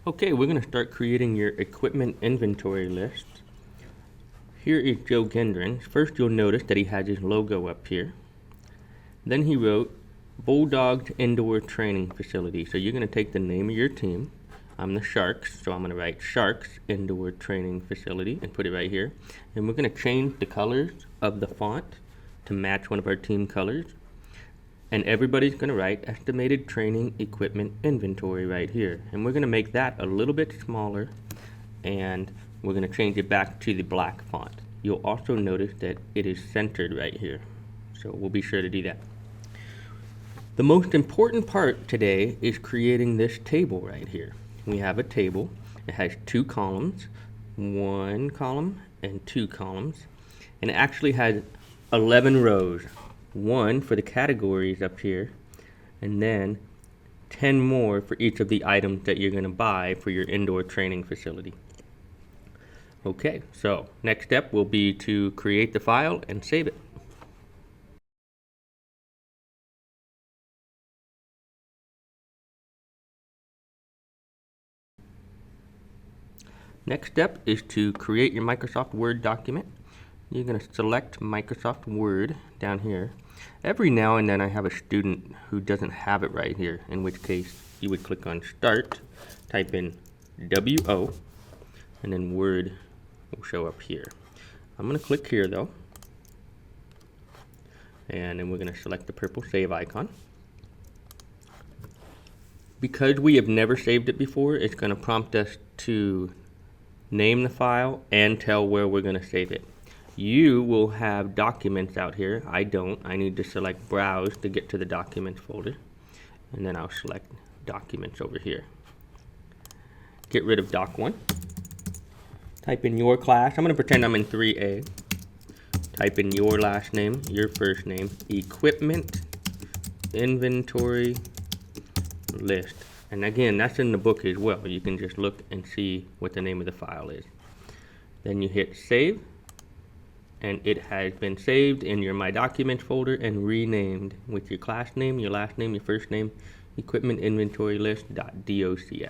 Okay, we're going to start creating your equipment inventory list. Here is Joe Gendron. First, you'll notice that he has his logo up here. Then he wrote Bulldogs Indoor Training Facility. So you're going to take the name of your team. I'm the Sharks, so I'm going to write Sharks Indoor Training Facility and put it right here. And we're going to change the colors of the font to match one of our team colors. And everybody's going to write estimated training equipment inventory right here. And we're going to make that a little bit smaller, and we're going to change it back to the black font. You'll also notice that it is centered right here. So we'll be sure to do that. The most important part today is creating this table right here. We have a table. It has 2 columns, 1 column and 2 columns. And it actually has 11 rows. 1 for the categories up here, and then 10 more for each of the items that you're going to buy for your indoor training facility. Okay, so next step will be to create the file and save it. Next step is to create your Microsoft Word document. You're going to select Microsoft Word down here. Every now and then I have a student who doesn't have it right here, in which case you would click on Start, type in WO, and then Word will show up here. I'm going to click here though, and then we're going to select the purple save icon. Because we have never saved it before, it's going to prompt us to name the file and tell where we're going to save it. You will have documents out here. I don't. I need to select browse to get to the documents folder. And then I'll select documents over here. Get rid of doc 1. Type in your class. I'm going to pretend I'm in 3A. Type in your last name, your first name, equipment, inventory, list. And again, that's in the book as well. You can just look and see what the name of the file is. Then you hit save. And it has been saved in your My Documents folder and renamed with your class name, your last name, your first name, equipment inventory list.docx.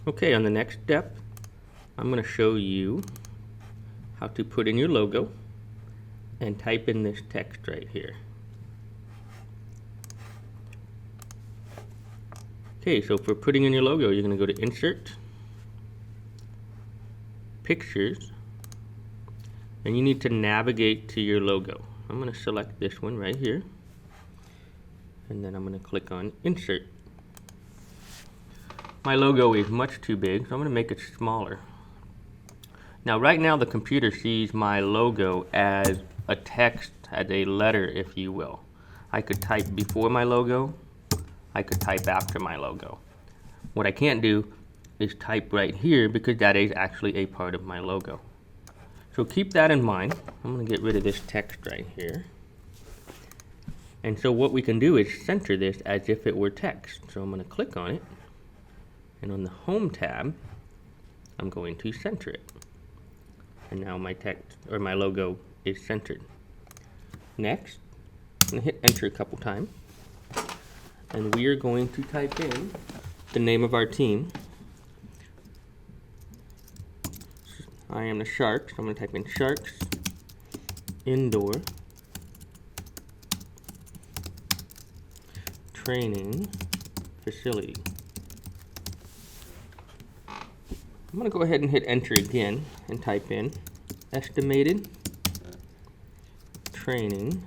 Okay, on the next step, I'm going to show you how to put in your logo and type in this text right here. Okay, so for putting in your logo, you're going to go to Insert, Pictures, and you need to navigate to your logo. I'm going to select this one right here, and then I'm going to click on Insert. My logo is much too big, so I'm going to make it smaller. Now, right now, the computer sees my logo as a text, as a letter, if you will. I could type before my logo. I could type after my logo. What I can't do is type right here because that is actually a part of my logo. So keep that in mind. I'm going to get rid of this text right here. And so what we can do is center this as if it were text. So I'm going to click on it, and on the Home tab, I'm going to center it. And now my text, or my logo, is centered. Next, I'm going to hit enter a couple times. And we are going to type in the name of our team. I am the Sharks. I'm going to type in Sharks Indoor Training Facility. I'm going to go ahead and hit enter again and type in estimated training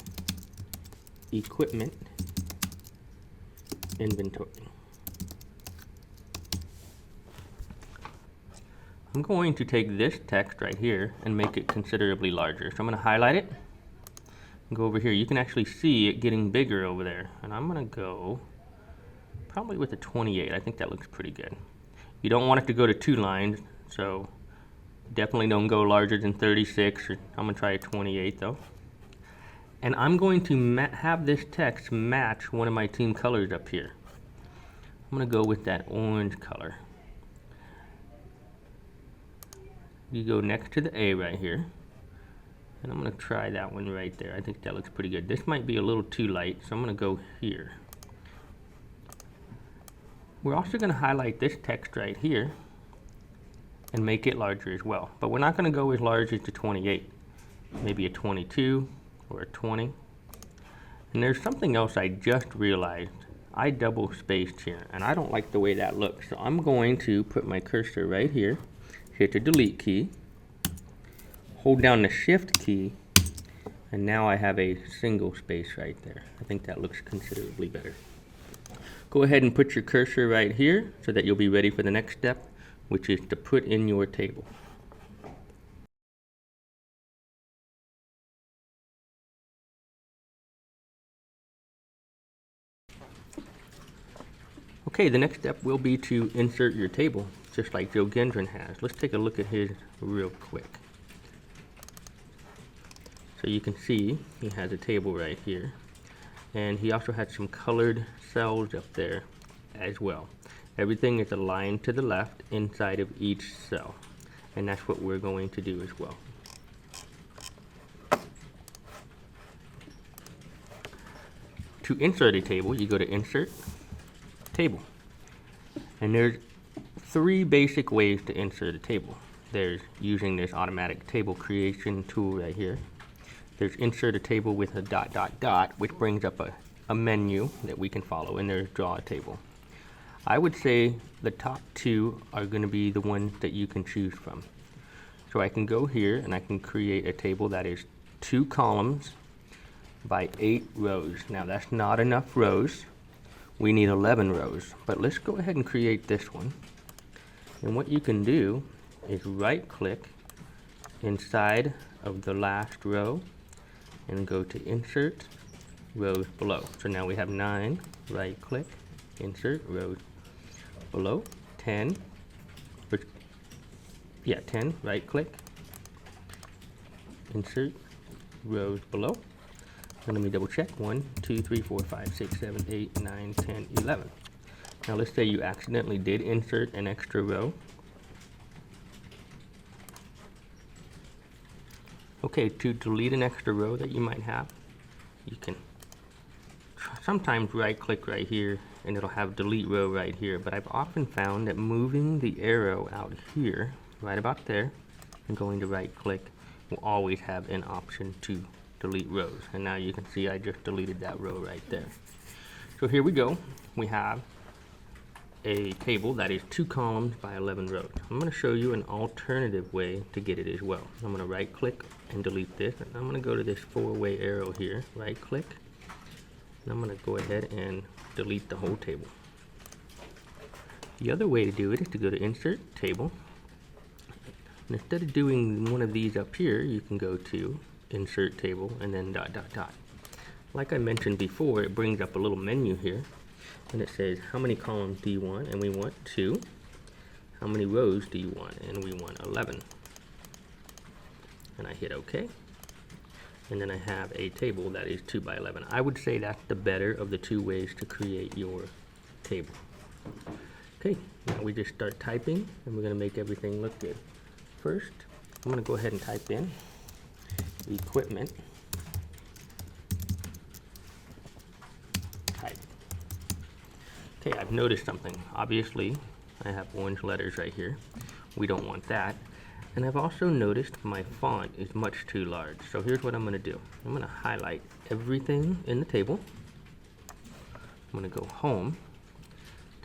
equipment inventory. I'm going to take this text right here and make it considerably larger. So I'm going to highlight it and go over here. You can actually see it getting bigger over there. And I'm going to go probably with a 28. I think that looks pretty good. You don't want it to go to 2 lines, so definitely don't go larger than 36. I'm going to try a 28 though. And I'm going to have this text match one of my team colors up here. I'm going to go with that orange color. You go next to the A right here, And I'm going to try that one right there. I think that looks pretty good. This might be a little too light, so I'm going to go here. We're also going to highlight this text right here and make it larger as well. But we're not going to go as large as the 28. Maybe a 22 or a 20. And there's something else I just realized. I double spaced here, and I don't like the way that looks. So I'm going to put my cursor right here, hit the delete key, hold down the shift key, and now I have a single space right there. I think that looks considerably better. Go ahead and put your cursor right here so that you'll be ready for the next step, which is to put in your table. Okay, the next step will be to insert your table, just like Joe Gendron has. Let's take a look at his real quick. So you can see he has a table right here, and he also has some colored cells up there as well. Everything is aligned to the left inside of each cell, and that's what we're going to do as well. To insert a table, you go to Insert, Table. And there's 3 basic ways to insert a table. There's using this automatic table creation tool right here. There's insert a table with a ... which brings up a menu that we can follow, and there's draw a table. I would say the top 2 are going to be the ones that you can choose from. So I can go here and I can create a table that is 2 columns by 8 rows. Now that's not enough rows. We need 11 rows, but let's go ahead and create this one. And what you can do is right click inside of the last row and go to Insert Rows Below. So now we have 9, right click, Insert Rows Below, 10, 10, right click, Insert Rows Below. And let me double check, 1, 2, 3, 4, 5, 6, 7, 8, 9, 10, 11. Now let's say you accidentally did insert an extra row. Okay, to delete an extra row that you might have, you can sometimes right click right here and it'll have delete row right here, but I've often found that moving the arrow out here, right about there, and going to right click will always have an option to delete rows. And now you can see I just deleted that row right there. So here we go. We have a table that is 2 columns by 11 rows. I'm going to show you an alternative way to get it as well. I'm going to right click and delete this, and I'm going to go to this 4-way arrow here, right click, and I'm going to go ahead and delete the whole table. The other way to do it is to go to Insert Table, and instead of doing one of these up here, you can go to Insert Table and then ... Like I mentioned before, it brings up a little menu here, and it says how many columns do you want, and we want 2. How many rows do you want, and we want 11. And I hit OK, and then I have a table that is 2 by 11. I would say that's the better of the 2 ways to create your table. Okay, now we just start typing, and we're going to make everything look good. First, I'm going to go ahead and type in equipment type. Okay, I've noticed something. Obviously, I have orange letters right here. We don't want that. And I've also noticed my font is much too large. So here's what I'm going to do. I'm going to highlight everything in the table. I'm going to go home,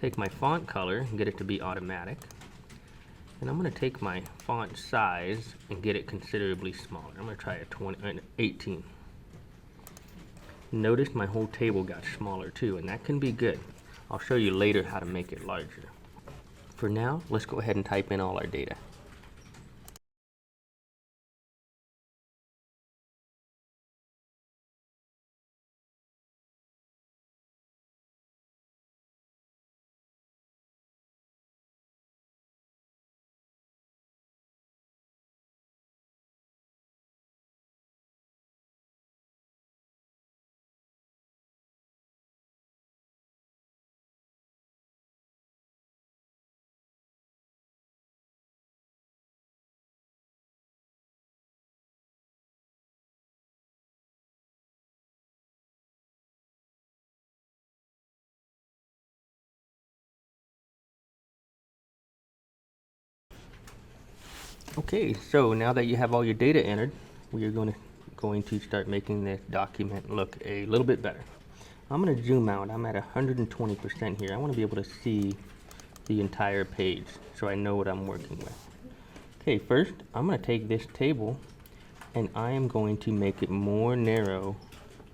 take my font color and get it to be automatic. And I'm going to take my font size and get it considerably smaller. I'm going to try a 18. Notice my whole table got smaller too, and that can be good. I'll show you later how to make it larger. For now, let's go ahead and type in all our data. Okay, so now that you have all your data entered, we are going to start making this document look a little bit better. I'm going to zoom out. I'm at 120% here. I want to be able to see the entire page so I know what I'm working with. Okay, first I'm going to take this table and I am going to make it more narrow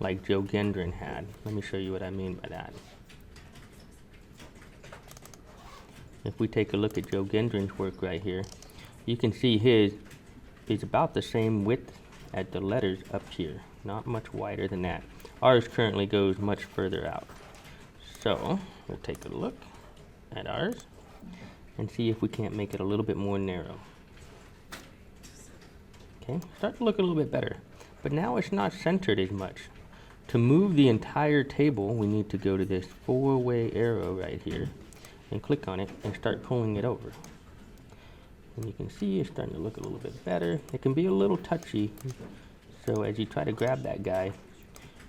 like Joe Gendron had. Let me show you what I mean by that. If we take a look at Joe Gendron's work right here, you can see his is about the same width as the letters up here, not much wider than that. Ours currently goes much further out. So we'll take a look at ours and see if we can't make it a little bit more narrow. Okay, start to look a little bit better, but now it's not centered as much. To move the entire table, we need to go to this four-way arrow right here and click on it and start pulling it over. And you can see it's starting to look a little bit better. It can be a little touchy, so as you try to grab that guy,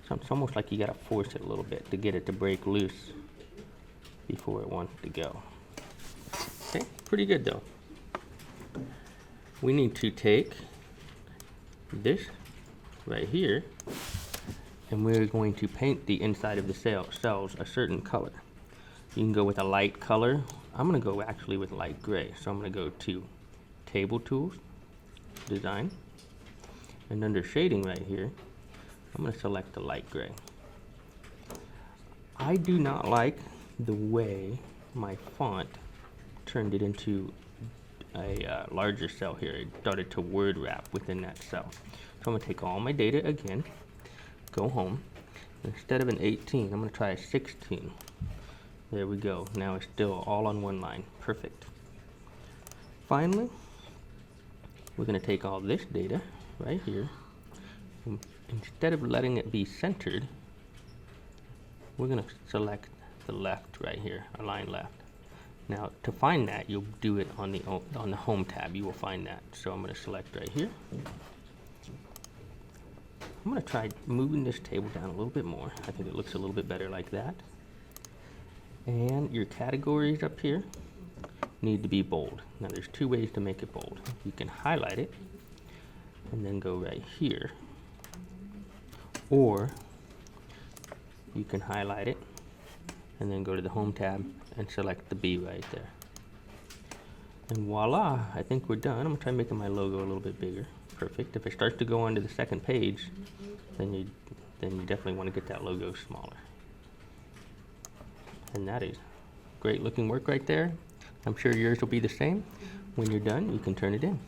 it's almost like you gotta force it a little bit to get it to break loose before it wants to go. Okay, pretty good though. We need to take this right here and we're going to paint the inside of the cells a certain color. You can go with a light color. I'm going to go actually with light gray. So I'm going to go to Table Tools, Design, and under Shading right here, I'm going to select the light gray. I do not like the way my font turned it into a larger cell here. It started to word wrap within that cell. So I'm going to take all my data again, go home. Instead of an 18, I'm going to try a 16. There we go. Now it's still all on one line. Perfect. Finally, we're going to take all this data right here. Instead of letting it be centered, we're going to select the left right here, align left. Now to find that, you'll do it on the Home tab. You will find that. So I'm going to select right here. I'm going to try moving this table down a little bit more. I think it looks a little bit better like that. And your categories up here need to be bold. Now there's two ways to make it bold. You can highlight it and then go right here, or you can highlight it and then go to the Home tab and select the B right there. And voila, I think we're done. I'm gonna try making my logo a little bit bigger. Perfect. If it starts to go onto the second page, then you definitely want to get that logo smaller. And that is great looking work right there. I'm sure yours will be the same. When you're done, you can turn it in.